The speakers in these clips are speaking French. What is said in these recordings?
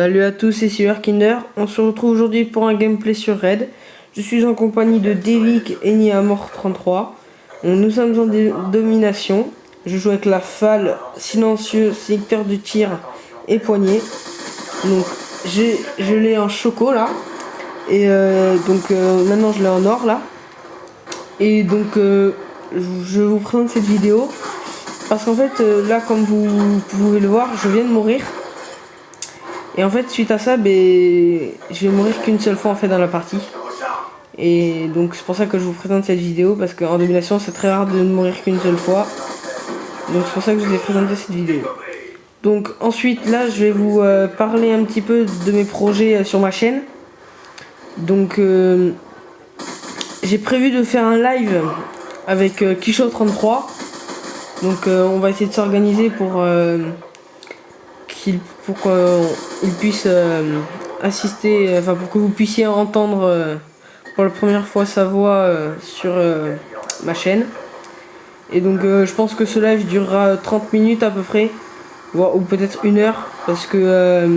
Salut à tous, c'est Cyberkinder. On se retrouve aujourd'hui pour un gameplay sur Raid. Je suis en compagnie de Devik et Niamor33. Nous sommes en domination. Je joue avec la FAL, silencieux, sélecteur de tir et poignée. Donc je l'ai en choco là. Et maintenant je l'ai en or là. Et donc je vous présente cette vidéo. Parce qu'en fait là, comme vous pouvez le voir, je viens de mourir. Et en fait, suite à ça, je vais mourir qu'une seule fois en fait dans la partie. Et donc c'est pour ça que je vous présente cette vidéo, parce qu'en domination c'est très rare de ne mourir qu'une seule fois. Donc c'est pour ça que je vous ai présenté cette vidéo. Donc ensuite là je vais vous parler un petit peu de mes projets sur ma chaîne. Donc j'ai prévu de faire un live avec Kisho33. Donc on va essayer de s'organiser pour qu'il puisse assister, enfin pour que vous puissiez entendre pour la première fois sa voix sur ma chaîne. Et donc je pense que ce live durera 30 minutes à peu près, ou peut-être 1 heure, parce que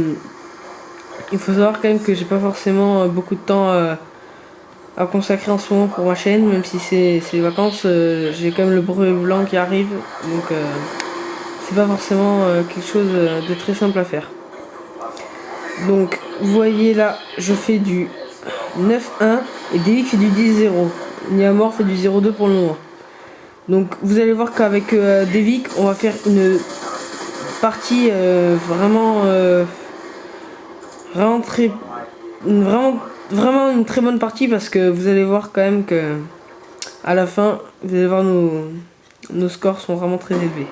il faut savoir quand même que j'ai pas forcément beaucoup de temps à consacrer en ce moment pour ma chaîne, même si c'est les vacances. J'ai quand même le brevet blanc qui arrive, donc c'est pas forcément quelque chose de très simple à faire. Donc vous voyez là, je fais du 9-1 et Devik fait du 10-0. Niamor fait du 0-2 pour le moment. Donc vous allez voir qu'avec Devik on va faire une partie vraiment une très bonne partie, parce que vous allez voir quand même que à la fin vous allez voir nos scores sont vraiment très élevés.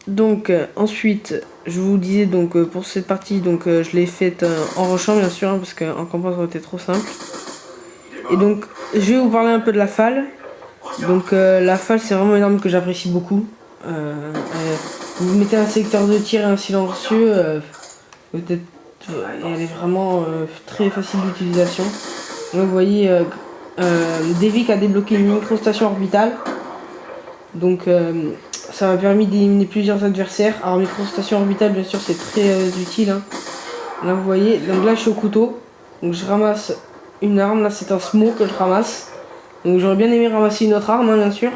Donc ensuite je vous disais, donc pour cette partie, donc je l'ai faite en rushant bien sûr, parce qu'en campant ça aurait été trop simple. Et donc je vais vous parler un peu de la FAL. Donc la FAL c'est vraiment une arme que j'apprécie beaucoup. Vous mettez un sélecteur de tir et un silencieux, elle est vraiment très facile d'utilisation. Vous voyez Devik a débloqué une microstation orbitale. Donc ça m'a permis d'éliminer plusieurs adversaires. Alors microstation orbitale bien sûr c'est très utile hein. Là vous voyez, donc là je suis au couteau. Donc je ramasse une arme, là c'est un SMO que je ramasse. Donc j'aurais bien aimé ramasser une autre arme hein, bien sûr.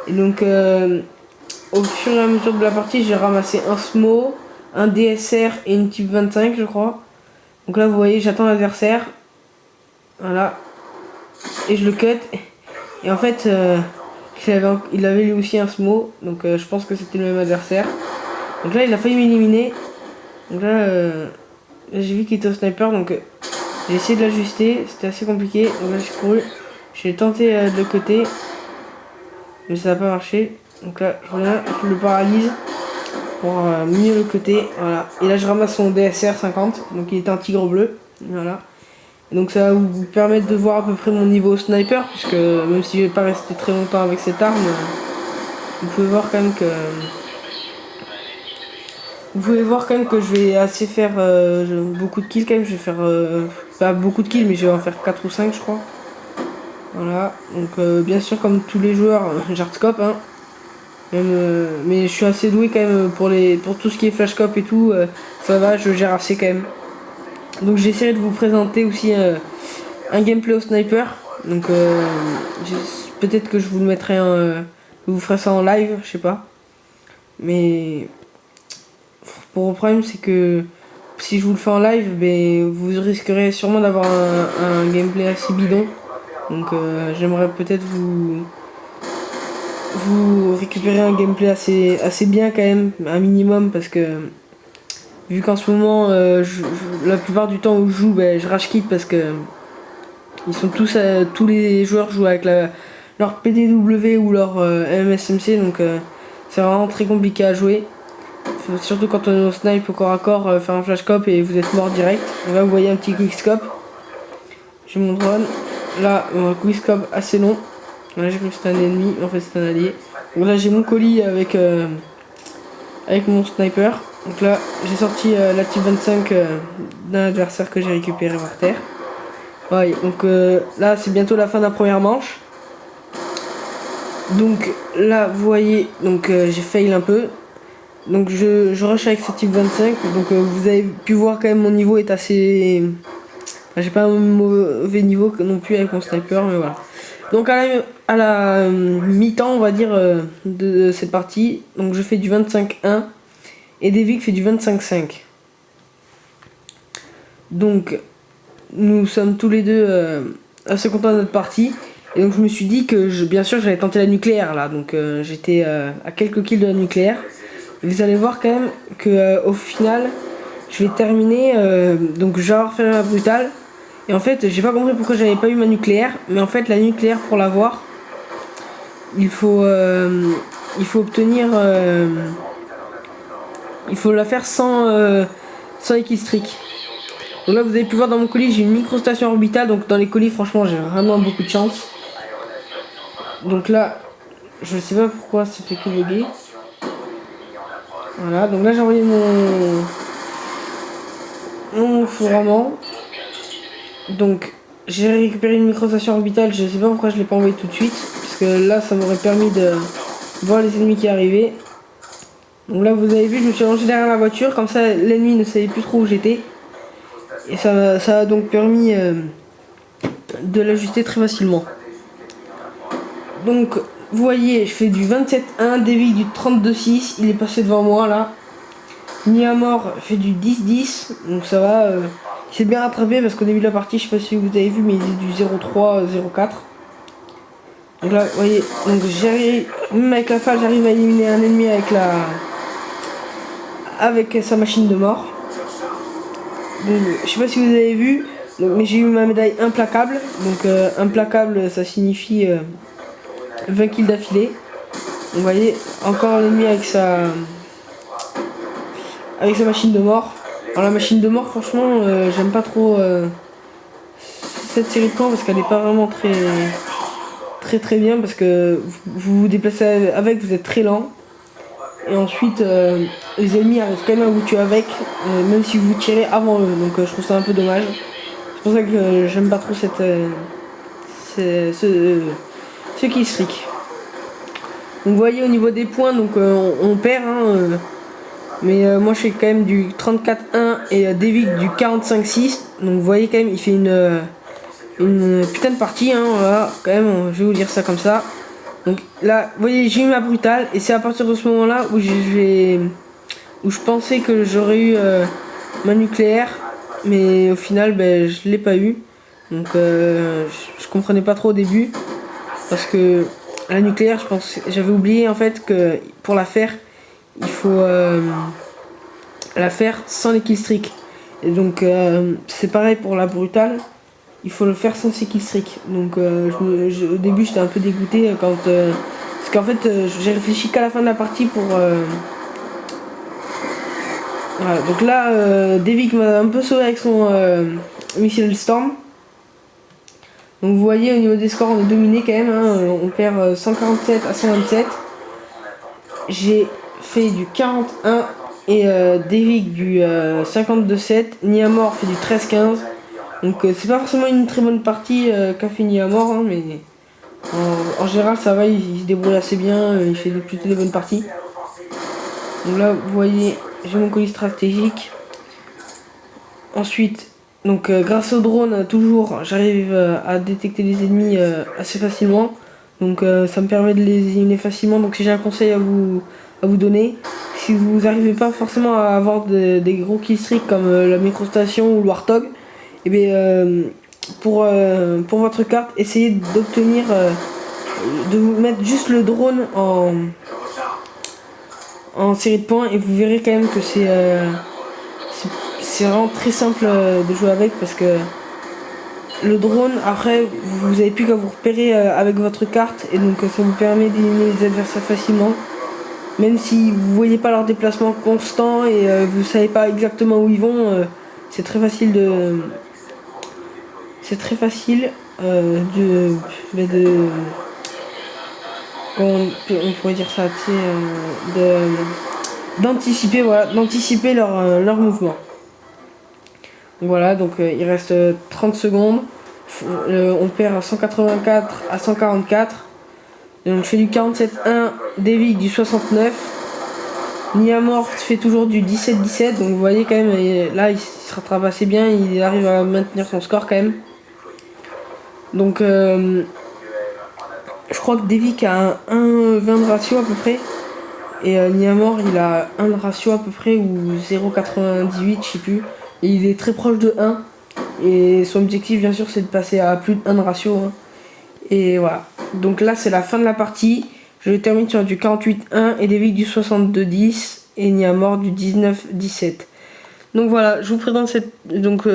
Et donc au fur et à mesure de la partie j'ai ramassé un SMO, un DSR et une type 25 je crois. Donc là vous voyez, j'attends l'adversaire. Voilà. Et je le cut. Et en fait il avait lui aussi un SMO, donc je pense que c'était le même adversaire. Donc là il a failli m'éliminer. Donc là j'ai vu qu'il était au sniper, donc j'ai essayé de l'ajuster, c'était assez compliqué. Donc là j'ai couru, j'ai tenté de le côté, mais ça n'a pas marché. Donc là je reviens, je le paralyse pour mieux le côté. Voilà. Et là je ramasse son DSR 50, donc il était un tigre bleu. Voilà. Et donc ça va vous permettre de voir à peu près mon niveau sniper, puisque même si je vais pas rester très longtemps avec cette arme, vous pouvez voir quand même que je vais assez faire beaucoup de kills quand même. Je vais faire pas beaucoup de kills, mais je vais en faire 4 ou 5 je crois. Voilà. Donc bien sûr comme tous les joueurs j'hardscope hein. Mais je suis assez doué quand même pour tout ce qui est flashscope et tout, ça va, je gère assez quand même. Donc j'essaierai de vous présenter aussi un gameplay au sniper. Donc peut-être que je vous le mettrai je vous ferai ça en live, je sais pas. Mais pour le problème c'est que si je vous le fais en live, vous risquerez sûrement d'avoir un gameplay assez bidon. Donc j'aimerais peut-être vous récupérer un gameplay assez bien quand même, un minimum, parce que vu qu'en ce moment la plupart du temps où je joue je rage quit, parce que ils sont tous les joueurs jouent avec leur PDW ou leur MSMC, donc c'est vraiment très compliqué à jouer. Surtout quand on est au snipe au corps à corps, faire un flashscope et vous êtes mort direct. Donc là vous voyez un petit quickscope. J'ai mon drone. Là un quickscope assez long. Là j'ai cru que c'était un ennemi, mais en fait c'est un allié. Donc là j'ai mon colis avec mon sniper. Donc là j'ai sorti la type 25 d'un adversaire que j'ai récupéré par terre. Ouais, donc là c'est bientôt la fin de la première manche. Donc là vous voyez, donc j'ai fail un peu. Donc je rush avec ce type 25. Donc vous avez pu voir quand même mon niveau est assez... J'ai pas un mauvais niveau non plus avec mon sniper, mais voilà. Donc à la mi-temps, on va dire, de cette partie, donc je fais du 25-1 et Devik fait du 25-5. Donc nous sommes tous les deux assez contents de notre partie. Et donc je me suis dit que bien sûr j'allais tenter la nucléaire là. Donc j'étais à quelques kills de la nucléaire. Et vous allez voir quand même que au final je vais terminer. Donc je vais avoir fait ma brutale. Et en fait, j'ai pas compris pourquoi j'avais pas eu ma nucléaire. Mais en fait, la nucléaire, pour l'avoir, il faut obtenir... il faut la faire sans équilistrique. Donc là, vous avez pu voir dans mon colis, j'ai une microstation orbitale. Donc dans les colis, franchement, j'ai vraiment beaucoup de chance. Donc là, je sais pas pourquoi ça fait que bugger. Voilà, donc là, j'ai envoyé mon fourrement. Donc j'ai récupéré une microstation orbitale, je sais pas pourquoi je l'ai pas envoyé tout de suite, parce que là ça m'aurait permis de voir les ennemis qui arrivaient. Donc là vous avez vu, je me suis rangé derrière la voiture, comme ça l'ennemi ne savait plus trop où j'étais. Et ça a donc permis de l'ajuster très facilement. Donc vous voyez, je fais du 27-1, Devik du 32-6, il est passé devant moi là. Niamor fait du 10-10, donc ça va. Il s'est bien rattrapé parce qu'au début de la partie, je sais pas si vous avez vu, mais il est du 0-3-0-4. Donc là, vous voyez, donc j'arrive, même avec la FAL, j'arrive à éliminer un ennemi avec sa machine de mort. Donc, je sais pas si vous avez vu, donc, mais j'ai eu ma médaille implacable. Donc implacable, ça signifie 20 kills d'affilée. Vous voyez, encore l'ennemi avec sa machine de mort. Alors la machine de mort, franchement, j'aime pas trop cette série de camps parce qu'elle est pas vraiment très bien, parce que vous vous déplacez avec, vous êtes très lent. Et ensuite, les ennemis arrivent quand même à vous tuer avec, même si vous tirez avant eux. Donc je trouve ça un peu dommage. C'est pour ça que j'aime pas trop ce kill streak. Donc vous voyez au niveau des points, donc on perd. Mais moi je fais quand même du 34-1 et Devik du 45-6. Donc vous voyez quand même il fait une putain de partie, voilà, quand même, je vais vous dire ça comme ça. Donc là, vous voyez, j'ai eu ma brutale et c'est à partir de ce moment là où je pensais que j'aurais eu ma nucléaire, mais au final je l'ai pas eu. Donc je comprenais pas trop au début, parce que la nucléaire, j'avais oublié en fait que pour la faire, il faut la faire sans les killstreaks. Et donc c'est pareil pour la brutale, il faut le faire sans ces killstreaks. Donc au début j'étais un peu dégoûté parce qu'en fait j'ai réfléchi qu'à la fin de la partie pour voilà. Donc là Devik m'a un peu sauvé avec son missile Storm. Donc vous voyez au niveau des scores, on est dominé quand même, on perd 147 à 127. J'ai fait du 41 et Devik du 52-7. Niamor fait du 13-15. Donc c'est pas forcément une très bonne partie qu'a fait Niamor, mais en général ça va, il se débrouille assez bien, il fait plutôt des bonnes parties. Donc là vous voyez, j'ai mon colis stratégique. Ensuite, donc grâce au drone, toujours j'arrive à détecter les ennemis assez facilement. Donc ça me permet de les éliminer facilement. Donc si j'ai un conseil à vous donner, si vous n'arrivez pas forcément à avoir des gros killstreaks comme la microstation ou le Warthog, et bien pour votre carte, essayez d'obtenir de vous mettre juste le drone en série de points, et vous verrez quand même que c'est vraiment très simple de jouer avec, parce que le drone, après vous avez plus qu'à vous repérer avec votre carte, et donc ça vous permet d'éliminer les adversaires facilement, même si vous voyez pas leur déplacement constant et vous savez pas exactement où ils vont. C'est très facile de comment on pourrait dire ça, d'anticiper, voilà, d'anticiper leur mouvement. Voilà, donc il reste 30 secondes. On perd 184 à 144. Donc je fais du 47-1, Devik du 69. Niamort fait toujours du 17-17, donc vous voyez quand même, et là il se rattrape assez bien, il arrive à maintenir son score quand même. Donc je crois que Devik a un 1,20 de ratio à peu près. Et Niamor il a 1 de ratio à peu près ou 0,98 je sais plus. Et il est très proche de 1. Et son objectif bien sûr c'est de passer à plus de 1 de ratio. Hein. Et voilà. Donc là c'est la fin de la partie. Je termine sur du 48-1 et Devik du 62-10 et Niamor du 19-17. Donc voilà, je vous présente cette. Donc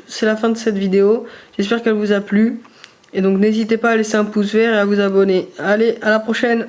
c'est la fin de cette vidéo. J'espère qu'elle vous a plu. Et donc n'hésitez pas à laisser un pouce vert et à vous abonner. Allez, à la prochaine!